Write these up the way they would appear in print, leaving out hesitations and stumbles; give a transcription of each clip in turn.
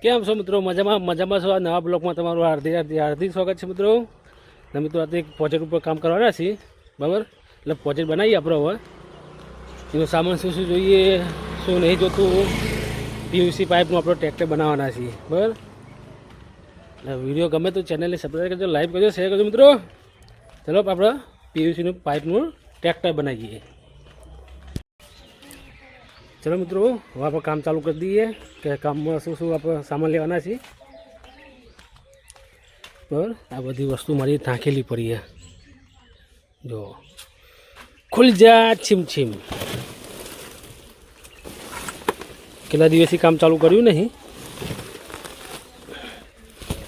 કેમ છો મિત્રો? મજામાં છો? આ નવા બ્લોગમાં તમારું હાર્દિક સ્વાગત છે મિત્રો. ને મિત્રો આજે એક પ્રોજેક્ટ ઉપર કામ કરવાના છીએ, બરાબર? એટલે પ્રોજેક્ટ બનાવીએ આપણે હવે. એનો સામાન શું શું જોઈએ, શું નહીં જોતું, પીવીસી પાઇપનું આપણે ટ્રેક્ટર બનાવવાના છીએ, બરાબર? એટલે વિડીયો ગમે તો ચેનલને સબસ્ક્રાઈબ કરજો, લાઈક કરજો, શેર કરજો મિત્રો. ચલો આપણે પીવીસીનું પાઇપનું ટ્રેક્ટર બનાવીએ. ચલો મિત્રો, હવે આપણે કામ ચાલુ કરી દઈએ કે કામમાં શું શું આપણે સામાન લેવાના છીએ. બરાબર, આ બધી વસ્તુ મારી નાખેલી પડી છે. જો ખુલ જા છીમ કેટલા દિવસથી કામ ચાલુ કર્યું નહીં.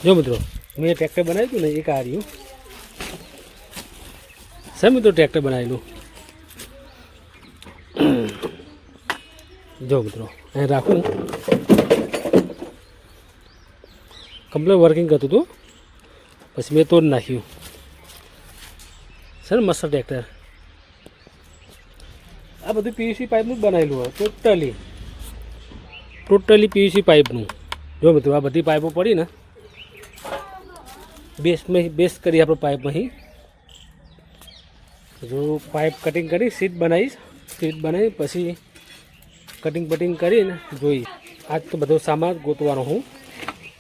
જો મિત્રો, મેં ટ્રેક્ટર બનાવ્યું હતું ને, એક આ રહ્યું છે મિત્રો, ટ્રેક્ટર બનાવેલું. જો મિત્રો, અહીં રાખું, કમ્પ્લેટ વર્કિંગ કરતું હતું, પછી મેં તોડ નાખ્યું. સર મસ્ત ટ્રેક્ટર. આ બધું પીવીસી પાઇપનું જ બનાવેલું હોય, ટોટલી પીવીસી પાઇપનું. જો મિત્રો, આ બધી પાઇપો પડી ને, બેસ્ટ કરી આપણે પાઇપમાંથી. જો પાઇપ કટિંગ કરી સીટ બનાવી પછી કટિંગ કરીને જોઈ. આજ તો બધો સામાન ગોતવાનો હું.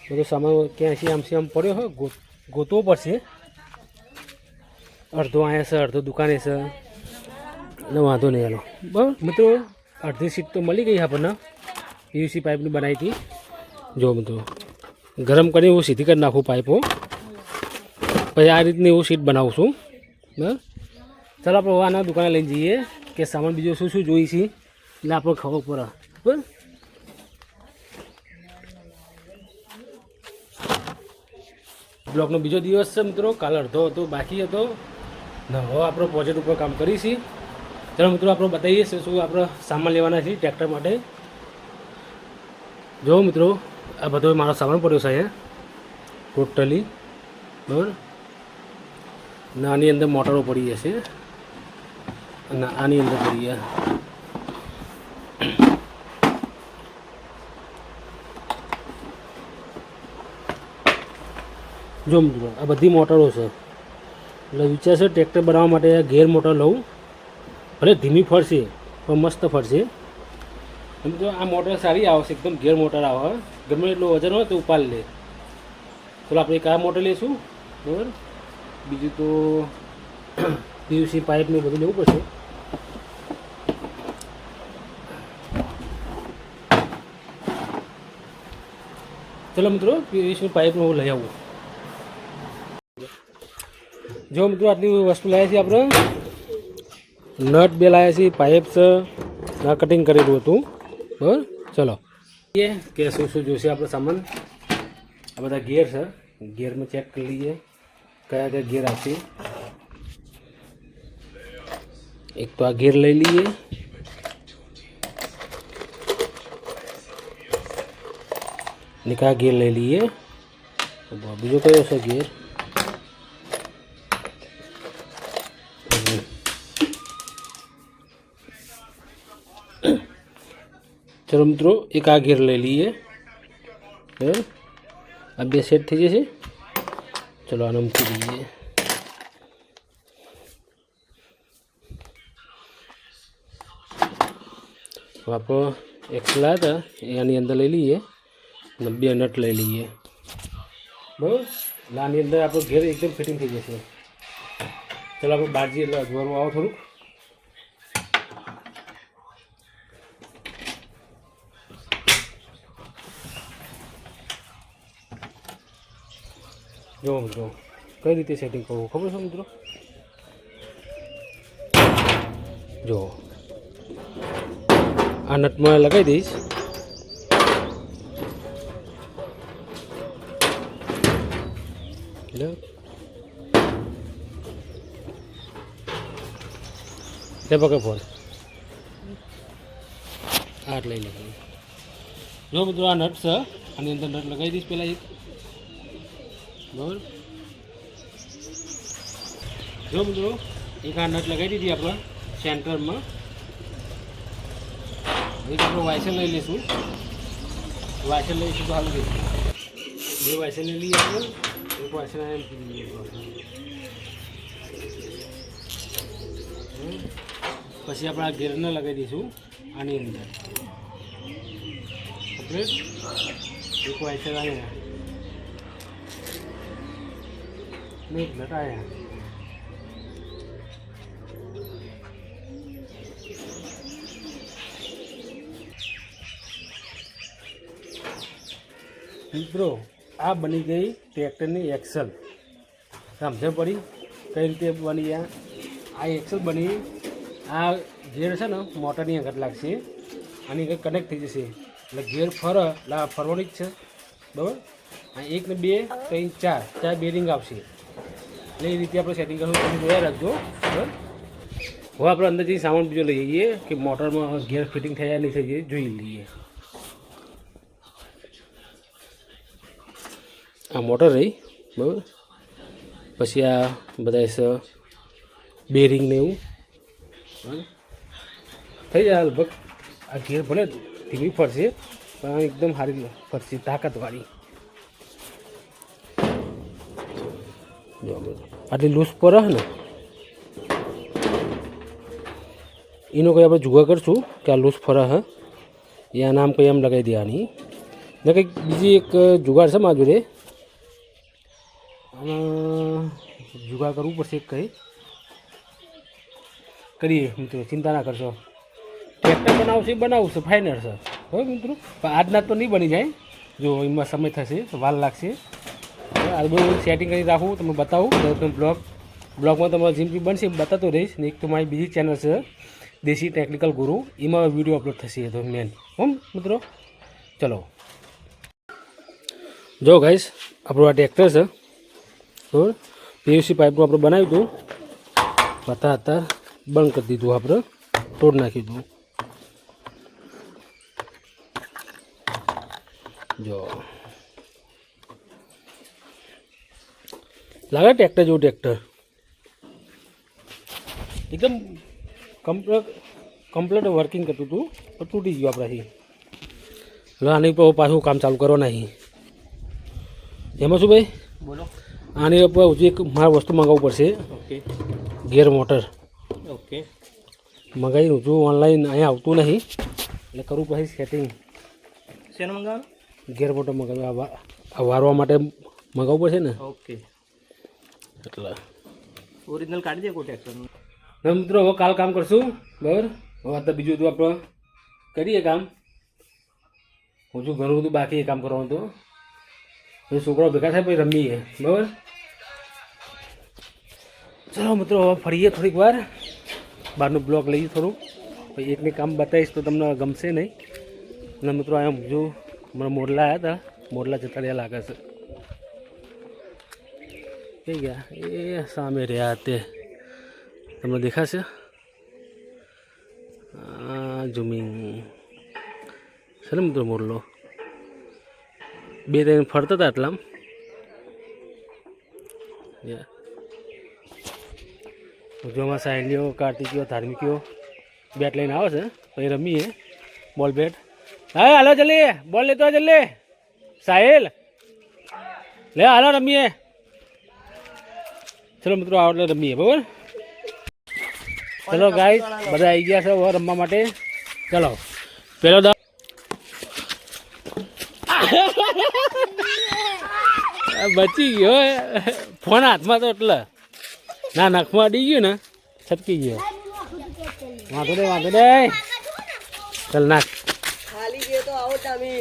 બધો સામાન ક્યાંથી આમ પડ્યો હોય, ગોતવો પડશે. અડધો અહીંયા છે, અડધો દુકાને છે, એટલે વાંધો નહીં. હાલો બરાબર મિત્રો, અડધી સીટ તો મળી ગઈ આપણને, પીવીસી પાઇપની બનાવી હતી. જો મિત્રો, ગરમ કરીને હું સીધી કરી નાખું પાઇપો, પછી આ રીતની હું સીટ બનાવું છું. બરાબર, ચાલો આપણે આના દુકાને લઈને જઈએ કે સામાન બીજો શું શું જોઈએ છે, એટલે આપણે ખબર પડે. બરાબર, બ્લોકનો બીજો દિવસ છે મિત્રો. કાલ અડધો હતો બાકી હતો ને, હવે આપણે પ્રોજેક્ટ ઉપર કામ કરીશી. ચાલો મિત્રો, આપણે બતાવીએ શું આપણે સામાન લેવાના છે ટ્રેક્ટર માટે. જો મિત્રો, આ બધો મારો સામાન પડ્યો છે અહીંયા ટોટલી. બરાબર, ને આની અંદર મોટરો પડી જશે અને આની અંદર પડી ગયા. જો મિત્રો, આ બધી મોટરો છે. એટલે વિચાર છે ટ્રેક્ટર બનાવવા માટે ગેર મોટર લઉં. ભલે ધીમી ફરશે પણ મસ્ત ફરશે. એમ તો આ મોટર સારી આવશે, એકદમ ગેર મોટર આવે, ગમે એટલું વજન હોય તો ઉપાડ લે. ચાલો આપણે એક આ મોટર લઈશું. બરાબર, બીજું તો પીવીસી પાઇપનું બધું લેવું પડશે. ચલો મિત્રો, પીવીસી પાઇપનું હું લઈ આવું. જો મિત્રો, આટલી વસ્તુ લાવ્યા છીએ આપણે. નટ બે લાવ્યા છીએ, પાઇપ છે, ના કટિંગ કરેલું હતું. બરાબર, ચલો કે શું જોઈશે આપણે સામાન. આ બધા ગેર છે, ગેરમાં ચેક કરી લઈએ કયા કયા ગેર આવશે. એક તો આ ગેર લઈ લઈએ, ને આ ગેર લઈ લઈએ. બીજો કયો છે ગેર? ચલો મિત્રો, એક આ ગેર લઈ લઈએ. બરાબર, આ બે સેટ થઈ જશે. ચલો આને મૂકી દઈએ. આપણે એક્સલા હતા એની અંદર લઈ લઈએ અને બે નટ લઈ લઈએ. બરાબર, એટલે આની અંદર આપણો ઘેર એકદમ ફિટિંગ થઈ જશે. ચલો આપણે બહાર જઈએ, એટલે અજવાળું આવો થોડુંક. જો મિત્રો, કઈ રીતે સેટિંગ કરવું ખબર છે મિત્રો? જો આ નટમાં લગાવી દઈશ. લે પકડ ફોન, આટ લઈ લે. જો મિત્રો, આ નટ છે, આની અંદર નટ લગાવી દઈશ પહેલાં એક. બરાબર, જો મિત્રો, એક આ નટ લગાવી દીધી આપણે સેન્ટરમાં. એક આપણે વાયસર લઈ લઈશું. વાસણ લઈશું તો સારું રહેશે. બે વાસણ લઈ આવ્યો, એક વાસણ એમ પછી આપણે આ ગેરને લગાવી દઈશું આની અંદર. કમ્પ્લીટ. એક વાસણ આવ્યા ને એક નટ આવ્યા. મિત્રો આ બની ગઈ ટ્રેક્ટરની એક્સલ. સમજ પડી કઈ રીતે બની? આ એક્સલ બની. આ ગેર છે ને મોટરની આગળ લાગશે, આની આગળ કનેક્ટ થઈ જશે એટલે ગેર ફરે એટલે આ ફરવાની જ છે. બરાબર. આ 1 ને 2 3 4 બેરિંગ આવશે એટલે એ રીતે આપણે સેટિંગ કરવું. તમે જોયા રાખજો. બરાબર. હવે આપણે અંદર જઈ સામાન બીજો લઈ જઈએ કે મોટરમાં ગેર ફિટિંગ થયા નહીં થઈ જાય જોઈ લઈએ. આ મોટર રહી. બરાબર. પછી આ બધા બેરિંગ ને એવું થઈ જાય લગભગ. આ ગેર ભલે ધીમી ફરશે પણ એકદમ સારી ફરશે, તાકાતવાળી. આટલી લૂઝ પર ને એનો કંઈ આપણે જુગા કરશું કે આ લૂઝ ફરહ એ આ નામ કંઈ એમ લગાવી દેવાની ને. કંઈક બીજી એક જુગાડ છે મારા જોડે, જુગાડ કરવું પડશે. કંઈ કરીએ મિત્રો, ચિંતા ના કરશો. ટ્રેક્ટર બનાવશે ફાઇનલ છે. હવે મિત્રો પણ આજના તો નહીં બની જાય, જો એમાં સમય થશે, વાર લાગશે. આ બધું સેટિંગ કરી રાખું, તમે બતાવું. તમે બ્લોગમાં તમારે જેમ બી બનશે બતાતો રહીશ. ને એક તો મારી બીજી ચેનલ છે દેશી ટેકનિકલ ગુરુ, એમાં વિડીયો અપલોડ થશે. તો મેન મિત્રો ચલો જો ગાઈસ, આપણું આ ટ્રેક્ટર છે. બરાબર. પીયુસી પાઇપનું આપણે બનાવ્યું હતું, અત્યારે બંધ કરી દીધું, આપણે તોડ નાખી દીધું. જો લાગે ટ્રેક્ટર જેવું. ટ્રેક્ટર એકદમ કમ્પ્લીટ વર્કિંગ કરતું હતું પણ તૂટી ગયું આપણાથી. એટલે આની પર પાછું કામ ચાલુ કરો નહીં. એમાં શું ભાઈ બોલો? આની ઉપર હજુ એક મારે વસ્તુ મંગાવવું પડશે. ઓકે. ગેર મોટર. ઓકે. મંગાવી હજુ ઓનલાઈન અહીંયા આવતું નહીં એટલે કરવું પછી સેટિંગ. શેનું મંગાવવાનું? ગેર મોટર મંગાવ્યું. આ વારવા માટે મંગાવવું પડશે ને. ઓકે. એટલે ઓરિજિનલ કાઢી દે કોઈ ટ્રેક્ટરનું. મિત્રો હવે કાલ કામ કરશું. બરાબર. હવે અત્યારે બીજું બધું આપણે કરીએ કામ. હજુ ઘણું બધું બાકી કામ કરવાનું તો પછી છોકરાઓ ભેગા થાય પછી રમીએ. બરાબર. ચાલો મિત્રો હવે ફરીએ થોડીક વાર, બહારનું બ્લોક લઈએ થોડું. પછી એકને કામ બતાવીશ તો તમને ગમશે નહીં. અને મિત્રો અહીંયા જો હમણાં મોરલા આવ્યા હતા, મોરલા જતા રહ્યા લાગે છે. કઈ ગયા? એ સામે રહ્યા તે તમને દેખાશે. ઝૂમિંગ છે ને મિત્રો મોરલો. 2-3 ફરતા હતા એટલામાં. જો અમારા સાહેલીઓ કાર્તિકીઓ ધાર્મિકીઓ બેટ લઈને આવે છે, પછી રમીએ બોલ બેટ. હા હાલો જલ્દી બોલ લેતો જલ્દી સાહેલ લે, હાલો રમીએ. ચલો મિત્રો આવો એટલે રમીએ. બરાબર. ચલો ગાઈસ બધા આવી ગયા છે હવે રમવા માટે. ચલો પેલો બચી ગયો ફોન હાથમાં તો એટલે ના નખમાં અડી ગયું ને છટકી ગયો. વાંધો દે ચાલ નાખ. ખાલી ગયો તો આવો તમે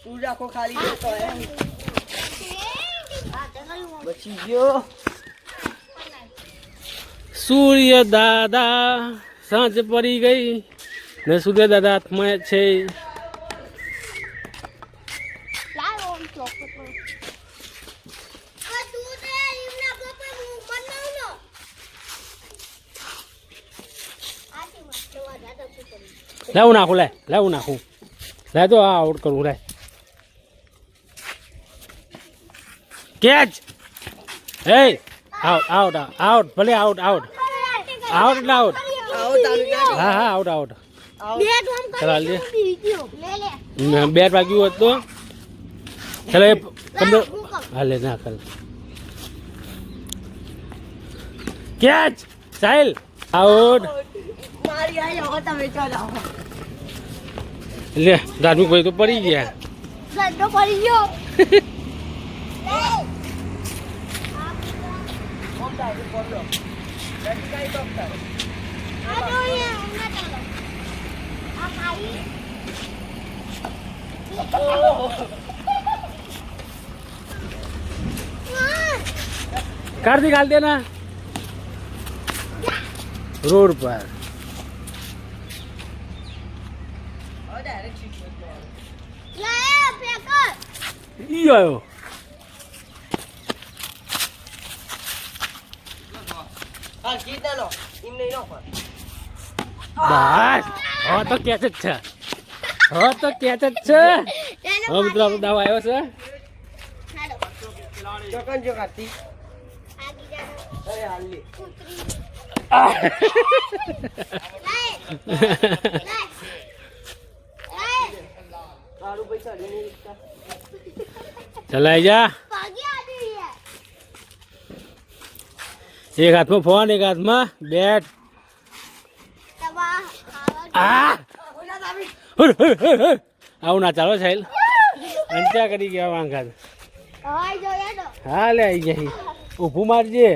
તું રાખો. ખાલી ગયો તો બચી ગયો. સૂર્ય દાદા સાંજ પડી ગઈ ને સૂર્ય દાદા હાથમાં છે. લાવું નાખું લાવું નાખું લાય તો આ આઉટ કરવું લાય. કેચ. હે આઉટ આઉટ આઉટ ભલે આઉટ આઉટ આઉટ એટલે આઉટ. હા આઉટ આઉટ. ચાલ લે. બેટ વાગ્યું હોત તો ચાલો એ કમ્પ્લીટ હાલે ના કર કેચ સાહિલ આઉટ મારી આઈ હવે તમે ચાલો લે ધાર્મિક ભાઈ તો પડી ગયા ગંદો પડી ગયો કોણ થાય બોલો બેટી કઈ ડોક્ટર આ જો અહીંયા હમણાં ચાલો આ ખાઈ કાર્તિક હાલ દેના રોડ પર હવે ડાયરેક્ટ શીટ લે ફેંક ઈ આવ્યો હા શીટ લો ઇમ નહીં નો પર બસ હવે તો કેચ જ છે હવે તો કેચ જ છે હવે મિત્રો આપણો દાવ આવ્યો છે હાલો ચોકન જો કાતી આગી જા અરે હાલી કૂતરી આહ! લે તારું પૈસા લઈને રીક્ષા ચલાઈ જા ભાગી આડી એક હાથમાં ફોન એક હાથમાં બેટ તવા આ ઓલા દાબી હુર, હુર, હુર, હુર. આવું ના ચાલો સાહેલ અંચા કરી ગયા વાંખા હાય જોયા તો હા લે આવી જાય ઊભું મારજે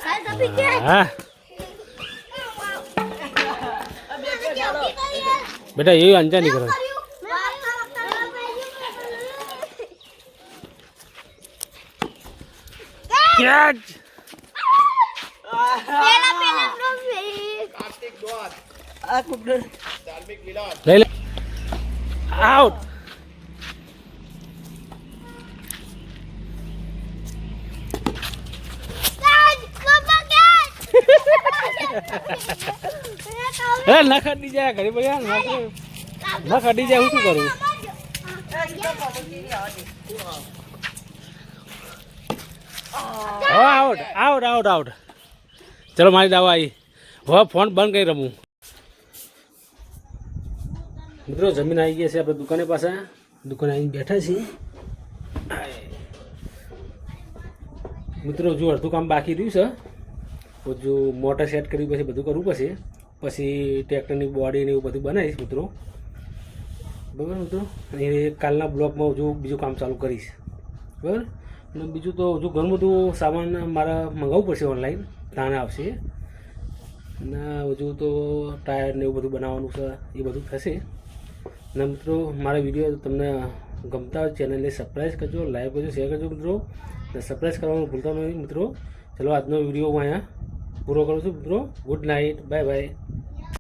હાલ તપી કે હા ચાલો બેટા એ અંચા નહીં કરો કેચ પેલા ટ્રોફી આ કુકડર લઈ લે આઉટ હે ના ખાડી જાય ઘરે પડ્યા ના ખાડી જાય હું શું કરું હા આઉટ આઉટ આઉટ આઉટ ચલો મારી દાવા આવી હવે ફોન બંધ કરી રમું મિત્રો જમીન આવી ગયા છે આપણે દુકાને પાસે દુકાને આવીને બેઠા છીએ મિત્રો હજુ અડધું કામ બાકી રહ્યું છે હજુ મોટર સેટ કરી પછી બધું કરવું પડશે પછી ટ્રેક્ટરની બોડી ને એવું બધું બનાવીશ મિત્રો બરાબર મિત્રો અને કાલના બ્લોકમાં હજુ બીજું કામ ચાલુ કરીશ બરાબર અને બીજું તો હજુ ઘણું બધું સામાન મારે મંગાવવું પડશે ઓનલાઈન તાણે આવશે અને હજુ તો ટાયર ને એવું બધું બનાવવાનું છે એ બધું થશે અને મિત્રો મારા વિડીયો તમને ગમતા હોય ચેનલને સબસ્ક્રાઈબ કરજો લાઈક કરજો શેર કરજો મિત્રો અને સબસ્ક્રાઈબ કરવાનું ભૂલતા નહીં મિત્રો ચલો આજનો વિડીયો હું અહીંયા પૂરો કરું છું મિત્રો ગુડ નાઇટ બાય બાય